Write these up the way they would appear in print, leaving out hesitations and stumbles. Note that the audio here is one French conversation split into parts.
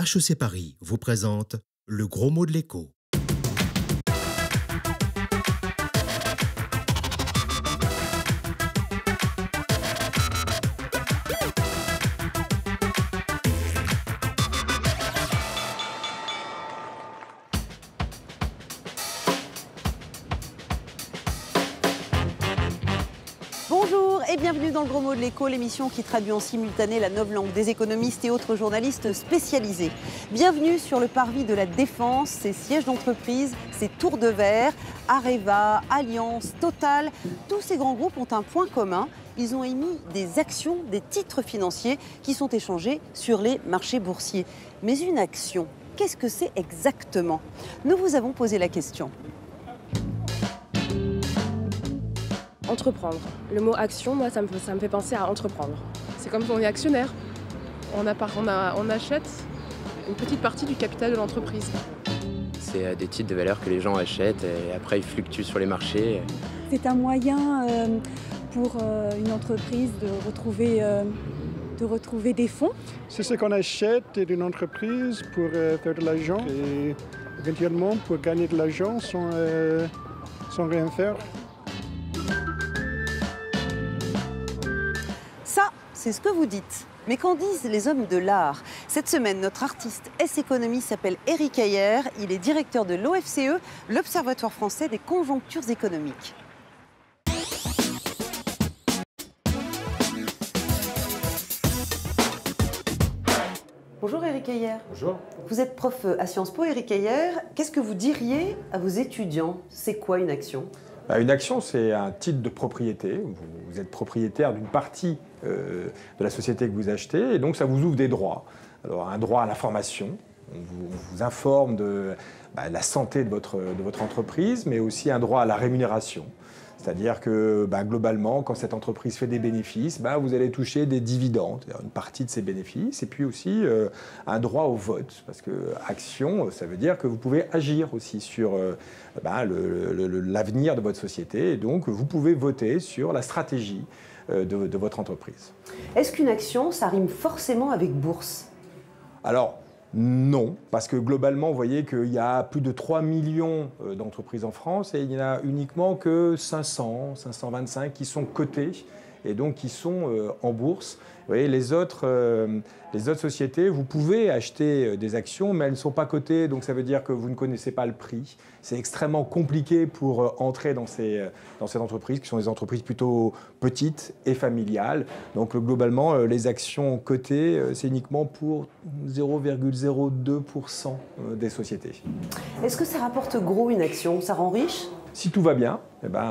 HEC Paris vous présente le gros mot de l'écho. Bonjour et bienvenue dans le gros mot de l'écho, l'émission qui traduit en simultané la novlangue des économistes et autres journalistes spécialisés. Bienvenue sur le parvis de la Défense, ses sièges d'entreprise, ses tours de verre, Areva, Allianz, Total. Tous ces grands groupes ont un point commun. Ils ont émis des actions, des titres financiers qui sont échangés sur les marchés boursiers. Mais une action, qu'est-ce que c'est exactement? Nous vous avons posé la question. Entreprendre. Le mot action, moi, ça me fait penser à entreprendre. C'est comme quand on est actionnaire. On achète une petite partie du capital de l'entreprise. C'est des titres de valeur que les gens achètent et après ils fluctuent sur les marchés. C'est un moyen pour une entreprise de retrouver des fonds. C'est ce qu'on achète d'une entreprise pour faire de l'argent et éventuellement pour gagner de l'argent sans rien faire. Ça, c'est ce que vous dites. Mais qu'en disent les hommes de l'art? Cette semaine, notre artiste S-Économie s'appelle Éric Heyer. Il est directeur de l'OFCE, l'Observatoire français des conjonctures économiques. Bonjour Éric Heyer. Bonjour. Vous êtes prof à Sciences Po, Éric Heyer. Qu'est-ce que vous diriez à vos étudiants? C'est quoi une action? Une action, c'est un titre de propriété. Vous êtes propriétaire d'une partie de la société que vous achetez et donc ça vous ouvre des droits. Alors un droit à l'information, on vous informe de la santé de votre entreprise, mais aussi un droit à la rémunération. C'est-à-dire que globalement, quand cette entreprise fait des bénéfices, vous allez toucher des dividendes, une partie de ces bénéfices, et puis aussi un droit au vote, parce que action, ça veut dire que vous pouvez agir aussi sur l'avenir de votre société, et donc vous pouvez voter sur la stratégie de votre entreprise. Est-ce qu'une action, ça rime forcément avec bourse? Alors, non, parce que globalement, vous voyez qu'il y a plus de 3 millions d'entreprises en France et il n'y en a uniquement que 500, 525 qui sont cotées et donc qui sont en bourse. Vous voyez, les autres sociétés, vous pouvez acheter des actions, mais elles ne sont pas cotées, donc ça veut dire que vous ne connaissez pas le prix. C'est extrêmement compliqué pour entrer dans ces entreprises, qui sont des entreprises plutôt petites et familiales. Donc globalement, les actions cotées, c'est uniquement pour 0,02% des sociétés. Est-ce que ça rapporte gros une action? Ça rend riche? Si tout va bien,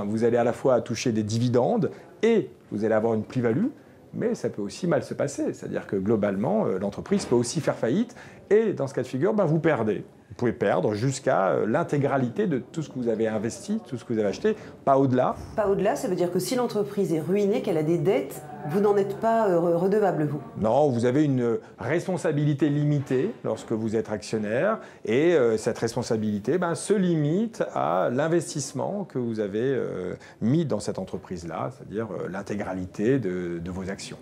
vous allez à la fois toucher des dividendes et vous allez avoir une plus-value, mais ça peut aussi mal se passer. C'est-à-dire que globalement, l'entreprise peut aussi faire faillite et dans ce cas de figure, vous perdez. Vous pouvez perdre jusqu'à l'intégralité de tout ce que vous avez investi, tout ce que vous avez acheté, pas au-delà. Pas au-delà, ça veut dire que si l'entreprise est ruinée, qu'elle a des dettes, vous n'en êtes pas redevable, vous? Non, vous avez une responsabilité limitée lorsque vous êtes actionnaire et cette responsabilité se limite à l'investissement que vous avez mis dans cette entreprise-là, c'est-à-dire l'intégralité de vos actions.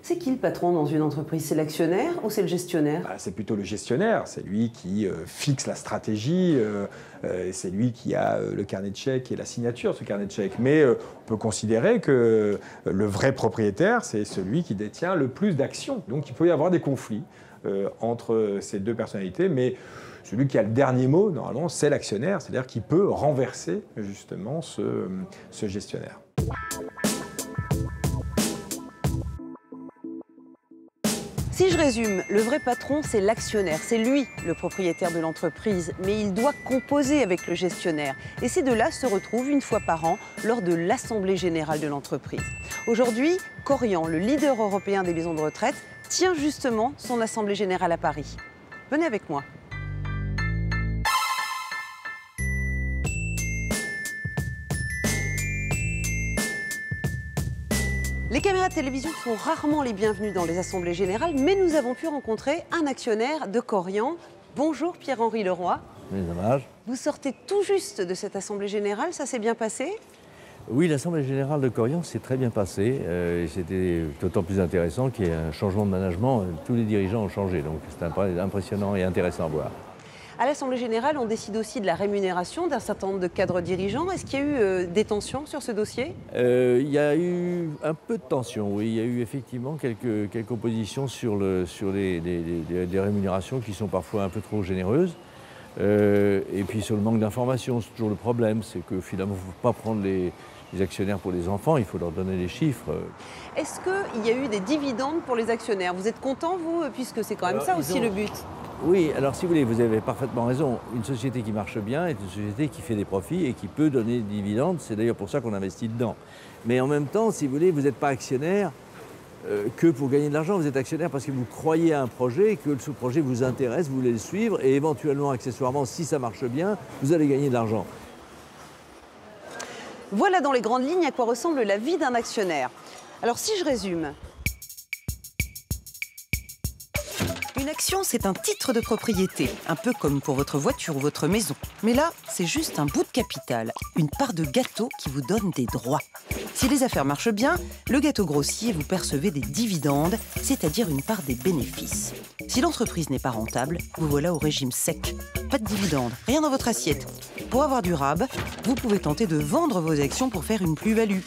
C'est qui le patron dans une entreprise? C'est l'actionnaire ou c'est le gestionnaire? C'est plutôt le gestionnaire, c'est lui qui fixe la stratégie, c'est lui qui a le carnet de chèques et la signature de ce carnet de chèques. Mais on peut considérer que le vrai propriétaire, c'est celui qui détient le plus d'actions. Donc il peut y avoir des conflits entre ces deux personnalités, mais celui qui a le dernier mot, normalement, c'est l'actionnaire, c'est-à-dire qu'il peut renverser justement ce gestionnaire. Si je résume, le vrai patron, c'est l'actionnaire, c'est lui le propriétaire de l'entreprise, mais il doit composer avec le gestionnaire. Et ces deux-là se retrouvent une fois par an lors de l'Assemblée générale de l'entreprise. Aujourd'hui, Korian, le leader européen des maisons de retraite, tient justement son Assemblée générale à Paris. Venez avec moi. Les caméras de télévision sont rarement les bienvenues dans les assemblées générales, mais nous avons pu rencontrer un actionnaire de Korian. Bonjour Pierre-Henri Leroy. Oui, dommage. Vous sortez tout juste de cette assemblée générale, ça s'est bien passé? Oui, l'Assemblée générale de Korian s'est très bien passée. Et c'était d'autant plus intéressant qu'il y ait un changement de management. Tous les dirigeants ont changé, donc c'est impressionnant et intéressant à voir. À l'Assemblée générale, on décide aussi de la rémunération d'un certain nombre de cadres dirigeants. Est-ce qu'il y a eu des tensions sur ce dossier? Il y a eu un peu de tension, oui. Il y a eu effectivement quelques oppositions sur les rémunérations qui sont parfois un peu trop généreuses. Et puis sur le manque d'informations, c'est toujours le problème. C'est que finalement, il ne faut pas prendre les actionnaires pour les enfants, il faut leur donner les chiffres. Est-ce qu'il y a eu des dividendes pour les actionnaires? Vous êtes content, vous, puisque c'est quand même ça aussi le but? Oui, alors si vous voulez, vous avez parfaitement raison. Une société qui marche bien est une société qui fait des profits et qui peut donner des dividendes. C'est d'ailleurs pour ça qu'on investit dedans. Mais en même temps, si vous voulez, vous n'êtes pas actionnaire que pour gagner de l'argent. Vous êtes actionnaire parce que vous croyez à un projet, que ce projet vous intéresse, vous voulez le suivre et éventuellement, accessoirement, si ça marche bien, vous allez gagner de l'argent. Voilà dans les grandes lignes à quoi ressemble la vie d'un actionnaire. Alors si je résume, une action, c'est un titre de propriété, un peu comme pour votre voiture ou votre maison. Mais là, c'est juste un bout de capital, une part de gâteau qui vous donne des droits. Si les affaires marchent bien, le gâteau grossit et vous percevez des dividendes, c'est-à-dire une part des bénéfices. Si l'entreprise n'est pas rentable, vous voilà au régime sec. Pas de dividendes, rien dans votre assiette. Pour avoir du rab, vous pouvez tenter de vendre vos actions pour faire une plus-value,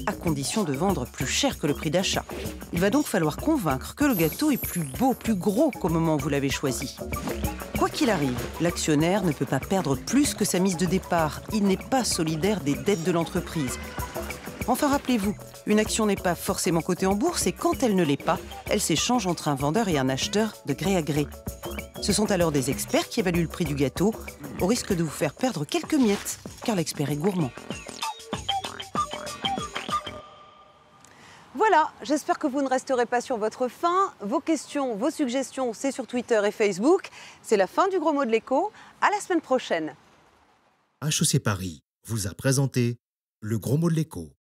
à condition de vendre plus cher que le prix d'achat. Il va donc falloir convaincre que le gâteau est plus beau, plus gros qu'au moment où vous l'avez choisi. Quoi qu'il arrive, l'actionnaire ne peut pas perdre plus que sa mise de départ. Il n'est pas solidaire des dettes de l'entreprise. Enfin, rappelez-vous, une action n'est pas forcément cotée en bourse et quand elle ne l'est pas, elle s'échange entre un vendeur et un acheteur de gré à gré. Ce sont alors des experts qui évaluent le prix du gâteau, au risque de vous faire perdre quelques miettes, car l'expert est gourmand. Voilà, j'espère que vous ne resterez pas sur votre faim. Vos questions, vos suggestions, c'est sur Twitter et Facebook. C'est la fin du Gros Mot de l'Écho. À la semaine prochaine. HEC Paris vous a présenté le Gros Mot de l'Écho.